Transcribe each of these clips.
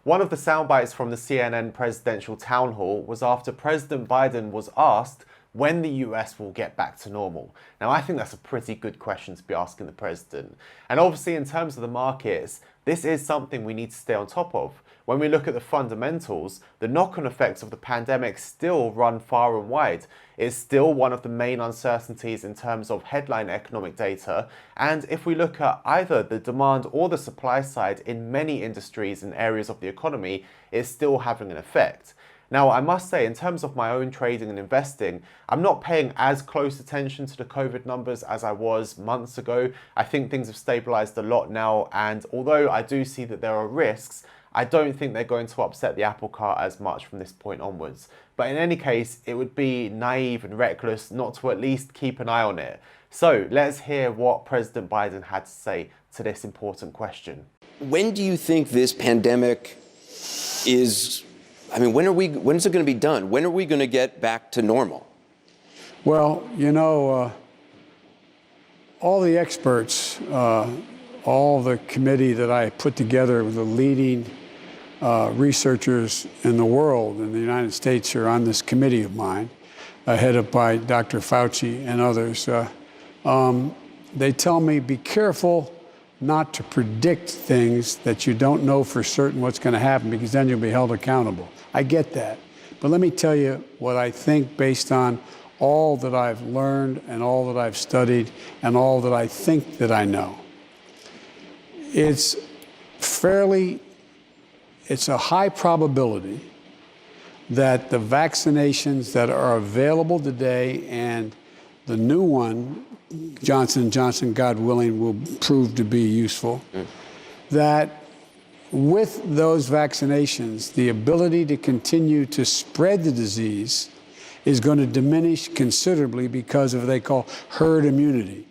One of the soundbites from the CNN presidential town hall was after President Biden was asked when the US will get back to normal. Now, I think that's a pretty good question to be asking the president. And obviously, in terms of the markets, this is something we need to stay on top of. When we look at the fundamentals, the knock-on effects of the pandemic still run far and wide. It's still one of the main uncertainties in terms of headline economic data. And if we look at either the demand or the supply side in many industries and areas of the economy, it's still having an effect. Now, I must say, in terms of my own trading and investing, I'm not paying as close attention to the COVID numbers as I was months ago. I think things have stabilized a lot now, and although I do see that there are risks, I don't think they're going to upset the apple cart as much from this point onwards. But in any case, it would be naive and reckless not to at least keep an eye on it. So let's hear what President Biden had to say to this important question. When do you think this pandemic is... when is it going to be done? When are we going to get back to normal? Well, all the experts, all the committee that I put together, the leading researchers in the world, in the United States, are on this committee of mine, headed by Dr. Fauci and others. They tell me, be careful not to predict things that you don't know for certain what's going to happen, because then you'll be held accountable. I get that. But let me tell you what I think based on all that I've learned and all that I've studied and all that I think that I know. It's a high probability that the vaccinations that are available today and the new one, Johnson & Johnson, God willing, will prove to be useful, that with those vaccinations, the ability to continue to spread the disease is going to diminish considerably because of what they call herd immunity.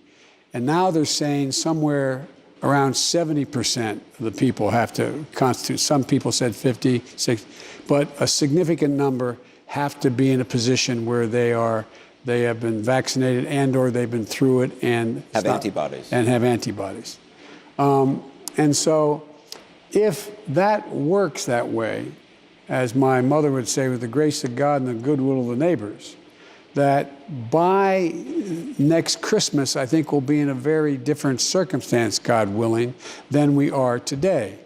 And now they're saying somewhere around 70% of the people have to constitute. Some people said 50, 60, but a significant number have to be in a position where they have been vaccinated and or they've been through it and have antibodies. And so if that works that way, as my mother would say, with the grace of God and the goodwill of the neighbors, that by next Christmas, I think we'll be in a very different circumstance, God willing, than we are today.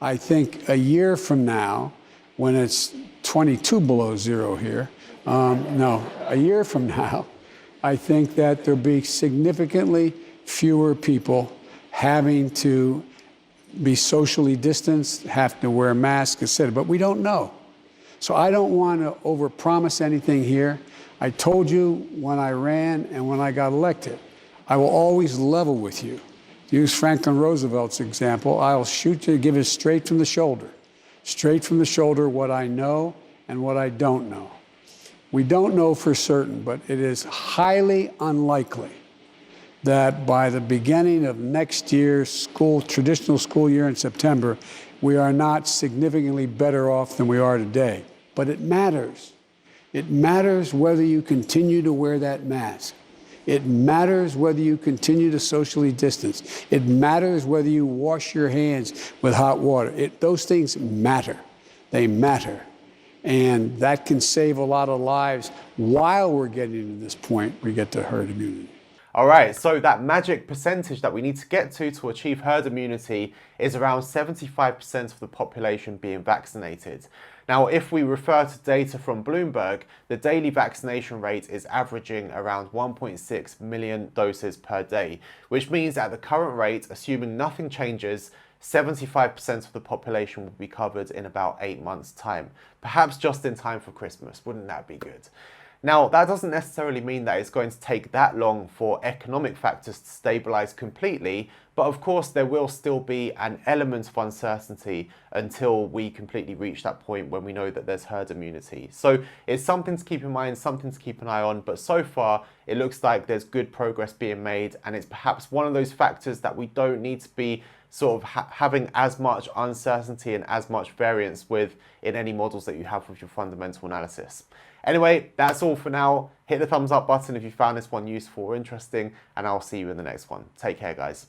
I think a year from now, when it's 22 below zero here, a year from now, I think that there'll be significantly fewer people having to be socially distanced, have to wear masks, etc. But we don't know. So I don't want to overpromise anything here. I told you when I ran and when I got elected, I will always level with you. Use Franklin Roosevelt's example. I'll shoot you, give it straight from the shoulder what I know and what I don't know. We don't know for certain, but it is highly unlikely that by the beginning of next year's traditional school year in September, we are not significantly better off than we are today. But it matters. It matters whether you continue to wear that mask. It matters whether you continue to socially distance. It matters whether you wash your hands with hot water. Those things matter. They matter. And that can save a lot of lives while we're getting to this point we get to herd immunity. All right, so that magic percentage that we need to get to achieve herd immunity is around 75% of the population being vaccinated. Now, if we refer to data from Bloomberg, the daily vaccination rate is averaging around 1.6 million doses per day, which means at the current rate, assuming nothing changes, 75% of the population will be covered in about 8 months' time. Perhaps just in time for Christmas. Wouldn't that be good? Now, that doesn't necessarily mean that it's going to take that long for economic factors to stabilize completely, but of course there will still be an element of uncertainty until we completely reach that point when we know that there's herd immunity. So it's something to keep in mind, something to keep an eye on, but so far it looks like there's good progress being made, and it's perhaps one of those factors that we don't need to be sort of having as much uncertainty and as much variance with in any models that you have with your fundamental analysis. Anyway, that's all for now. Hit the thumbs up button if you found this one useful or interesting, and I'll see you in the next one. Take care, guys.